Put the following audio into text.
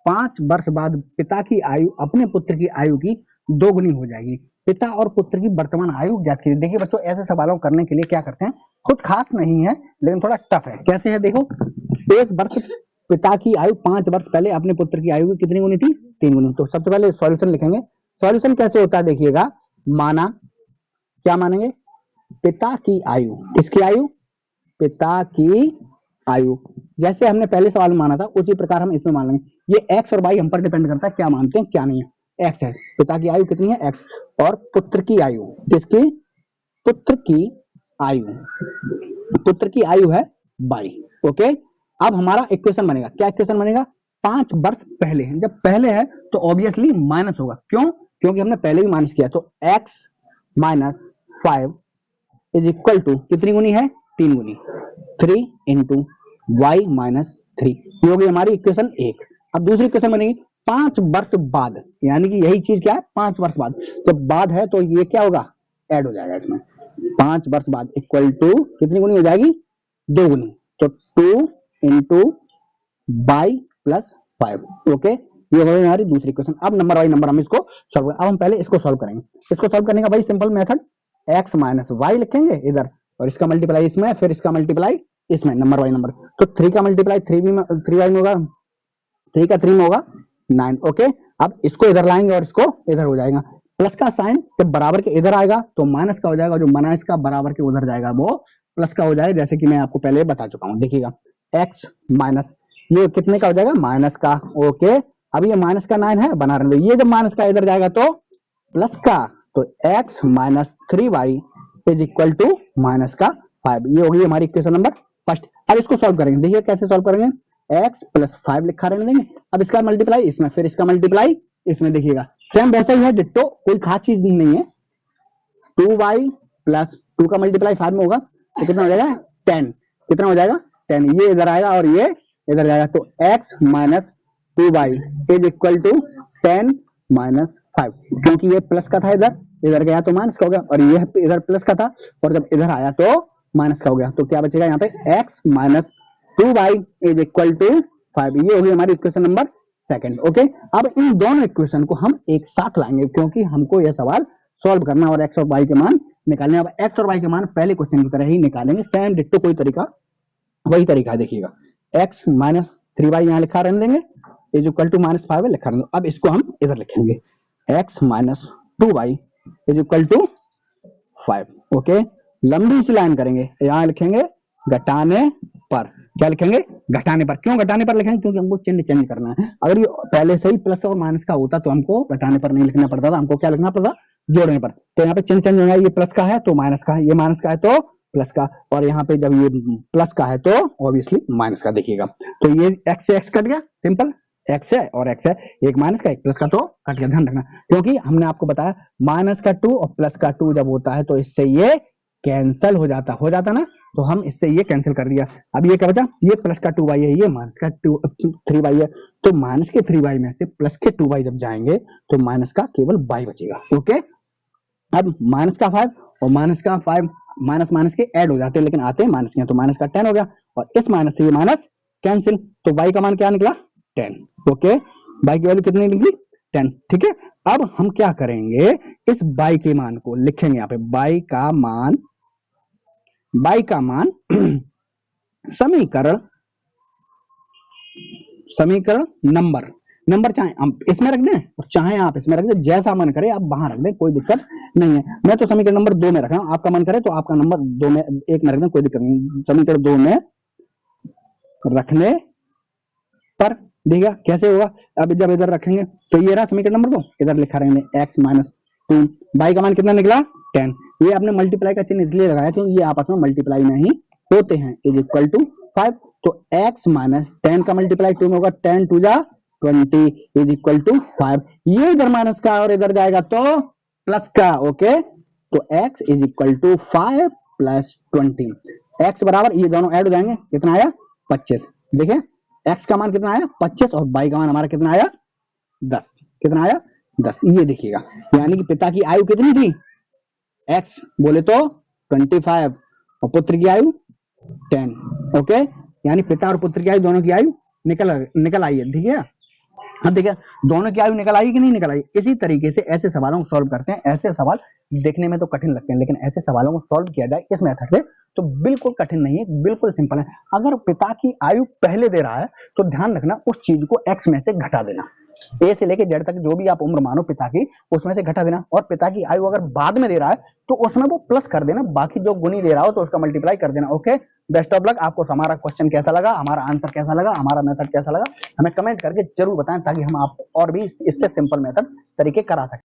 5 वर्ष बाद पिता की आयु अपने पुत्र की आयु की 2 गुनी हो जाएगी। पिता और पुत्र की वर्तमान आयु ज्ञात कीजिए। देखिए बच्चों, ऐसे सवालों करने के लिए क्या करते हैं, कुछ खास नहीं है लेकिन थोड़ा टफ है। कैसे है देखो, 1 वर्ष पिता की आयु 5 वर्ष पहले अपने पुत्र की आयु की कितनी गुनी थी, 3 गुनी। तो सबसे पहले सॉल्यूशन लिखेंगे। सॉल्यूशन कैसे होता है देखिएगा, माना, क्या मानेंगे, पिता की आयु, किसकी आयु, पिता की आयु, जैसे हमने पहले सवाल में माना था उसी प्रकार हम इसमें मान लेंगे। ये एक्स और वाई हम पर डिपेंड करता है, क्या मानते हैं क्या नहीं है। एक्स है, पिता की आयु कितनी है एक्स, और पुत्र की आयु, किसकी, पुत्र की आयु, पुत्र की आयु है वाई। ओके, अब हमारा इक्वेशन बनेगा, क्या इक्वेशन बनेगा, 5 वर्ष पहले, जब पहले है तो ऑब्वियसली माइनस होगा, क्यों, क्योंकि हमने पहले भी माइनस किया। तो x minus 5 is equal to कितनी गुनी है, 3 गुनी, 3 इंटू वाई माइनस 3। ये होगी हमारी इक्वेशन 1। अब दूसरी इक्वेशन बनेगी 5 वर्ष बाद, यानी कि यही चीज क्या है, 5 वर्ष बाद, जब बाद है तो ये क्या होगा, ऐड हो जाएगा इसमें। 5 वर्ष बाद इक्वल टू कितनी गुनी हो जाएगी, 2 गुनी, तो 2 इंटू बाई प्लस 5। ओके, ये हो हमारी दूसरी इक्वेशन। अब नंबर बाई नंबर हम इसको सॉल्व करेंगे। अब हम पहले इसको सॉल्व करेंगे। इसको सॉल्व करने का भाई simple method, x minus y लिखेंगे इधर, और इसका मल्टीप्लाई इसमें, फिर इसका मल्टीप्लाई इसमें, नंबर बाई नंबर। तो 3 का मल्टीप्लाई 3 वाई में होगा, 3 का 3 में होगा 9। ओके, अब इसको इधर लाएंगे और इसको इधर हो जाएगा। प्लस का साइन जब बराबर के इधर आएगा तो माइनस का हो जाएगा, जो माइनस का बराबर के उधर जाएगा वो प्लस का हो जाएगा, जैसे कि मैं आपको पहले बता चुका हूं। देखिएगा x माइनस, ये कितने का हो जाएगा, माइनस का। ओके, अब ये माइनस का 9 है, बना रहे, ये जब माइनस का इधर जाएगा तो प्लस का, तो x minus 3y is equal to minus का 5। ये होगी हमारी इक्वेशन नंबर फर्स्ट। अब इसको सॉल्व करेंगे, देखिए कैसे सॉल्व करेंगे, x प्लस 5 लिखा रहने देंगे, अब इसका मल्टीप्लाई इसमें, फिर इसका मल्टीप्लाई इसमें। देखिएगा सेम वैसा ही है, डिट्टो, कोई खास चीज भी नहीं है। 2y प्लस 2 का मल्टीप्लाई 5 में होगा तो कितना हो जाएगा, 10। कितना हो जाएगा, 10। ये इधर आएगा और ये इधर जाएगा, तो x minus 2y is equal to 10 minus 5, क्योंकि ये प्लस का था, इधर इधर गया तो माइनस का हो गया, और ये इधर प्लस का था और जब इधर आया तो माइनस का हो गया। तो क्या बचेगा यहाँ पे, x minus 2y is equal to 5। ये होगी हमारी इक्वेशन नंबर सेकंड। ओके, अब इन दोनों इक्वेशन को हम एक साथ लाएंगे, क्योंकि हमको यह सवाल सॉल्व करना और x और y के मान निकालने। अब x और y के मान पहले क्वेश्चन की तरह ही निकालेंगे, सेम डिट्टो, कोई तरीका वही तरीका है। देखिएगा x माइनस 3y यहाँ लिखा रहने देंगे, इज इक्वल टू माइनस 5 लिखा रहने। अब इसको हम इधर लिखेंगे, x minus 2y is equal to 5। Okay, लंबी सी लाइन करेंगे, यहाँ लिखेंगे घटाने पर। क्या लिखेंगे, घटाने पर। क्यों घटाने पर लिखेंगे, क्योंकि हमको चिन्ह चेंज करना है। अगर ये पहले से ही प्लस और माइनस का होता तो हमको घटाने पर नहीं लिखना पड़ता था, हमको क्या लिखना पड़ता, जोड़ने पर। तो यहाँ पे चिन्ह चेंज होगा, ये प्लस का है तो माइनस का है, ये माइनस का है तो प्लस का, और यहाँ पे जब ये प्लस का है तो ऑब्वियसली माइनस का। देखिएगा तो ये x से x कट गया, सिंपल, x है और x है, एक माइनस का एक प्लस का, तो कट गया। ध्यान रखना, क्योंकि हमने आपको बताया माइनस का 2 और प्लस का 2 जब होता है तो इससे ये कैंसिल हो जाता ना, तो हम इससे ये कैंसिल कर दिया। अब ये क्या बचा, ये प्लस का 2y है, ये माइनस का 3y है, तो माइनस के 3y में से प्लस के 2y जब जाएंगे तो माइनस का केवल y बचेगा। ओके, अब माइनस का 5 और माइनस का 5 माइनस माइनस के ऐड हो जाते हैं, लेकिन आते हैं माइनस के, तो माइनस का 10 हो गया, और इस माइनस से ये माइनस कैंसिल, तो y का मान क्या निकला, 10। ओके, y की वैल्यू कितनी निकली, 10। ठीक है, अब हम क्या करेंगे, इस y के मान को लिखेंगे यहाँ पे, y का मान समीकरण नंबर चाहे आप इसमें रख दें और चाहे आप इसमें रख दें, जैसा मन करे आप वहां रख दें, कोई दिक्कत नहीं है। मैं तो समीकरण नंबर 2 में रख रहा हूं, आपका मन करे तो आपका नंबर 2 में 1 में रख दें, कोई दिक्कत नहीं। समीकरण 2 में रखने पर देखिएगा कैसे होगा। अब जब इधर रखेंगे तो ये रहा समीकरण नंबर 2, इधर लिखा रहेंगे x माइनस 2, y का मान कितना निकला, 10। ये आपने मल्टीप्लाई का चिन्ह इसलिए लगाया क्योंकि ये आपस में मल्टीप्लाई में ही होते हैं, इज इक्वल टू 5। तो x माइनस 10 का मल्टीप्लाई 2 में होगा, 10 2 जा 20 इज इक्वल टू 5। ये इधर माइनस का और इधर जाएगा तो प्लस का। ओके, तो x is equal to 5 plus 20, x बराबर ये दोनों ऐड हो जाएंगे, कितना आया 25। देखिए x का मान कितना आया 25 और y का मान हमारा कितना आया 10। कितना आया 10, ये देखिएगा, यानी कि पिता की आयु कितनी थी, x बोले तो 25 और पुत्र की आयु 10। ओके, यानी पिता और पुत्र की आयु दोनों की आयु निकल आई है। ठीक है, अब देखिए दोनों की आयु निकल आई कि नहीं निकल आई। इसी तरीके से ऐसे सवालों को सॉल्व करते हैं। ऐसे सवाल देखने में तो कठिन लगते हैं, लेकिन ऐसे सवालों को सॉल्व किया जाए इस मेथड से तो बिल्कुल कठिन नहीं है, बिल्कुल सिंपल है। अगर पिता की आयु पहले दे रहा है तो ध्यान रखना उस चीज को एक्स में से घटा देना। ए से लेके जेड तक जो भी आप उम्र मानो पिता की, उसमें से घटा देना। और पिता की आयु अगर बाद में दे रहा है तो उसमें वो प्लस कर देना, बाकी जो गुनी दे रहा हो तो उसका मल्टीप्लाई कर देना। Okay, best of luck. आपको हमारा क्वेश्चन कैसा लगा, हमारा आंसर कैसा लगा, हमारा मेथड कैसा लगा, हमें कमेंट करके जरूर बताएं ताकि हम आपको और भी इससे सिंपल मेथड तरीके करा सकें।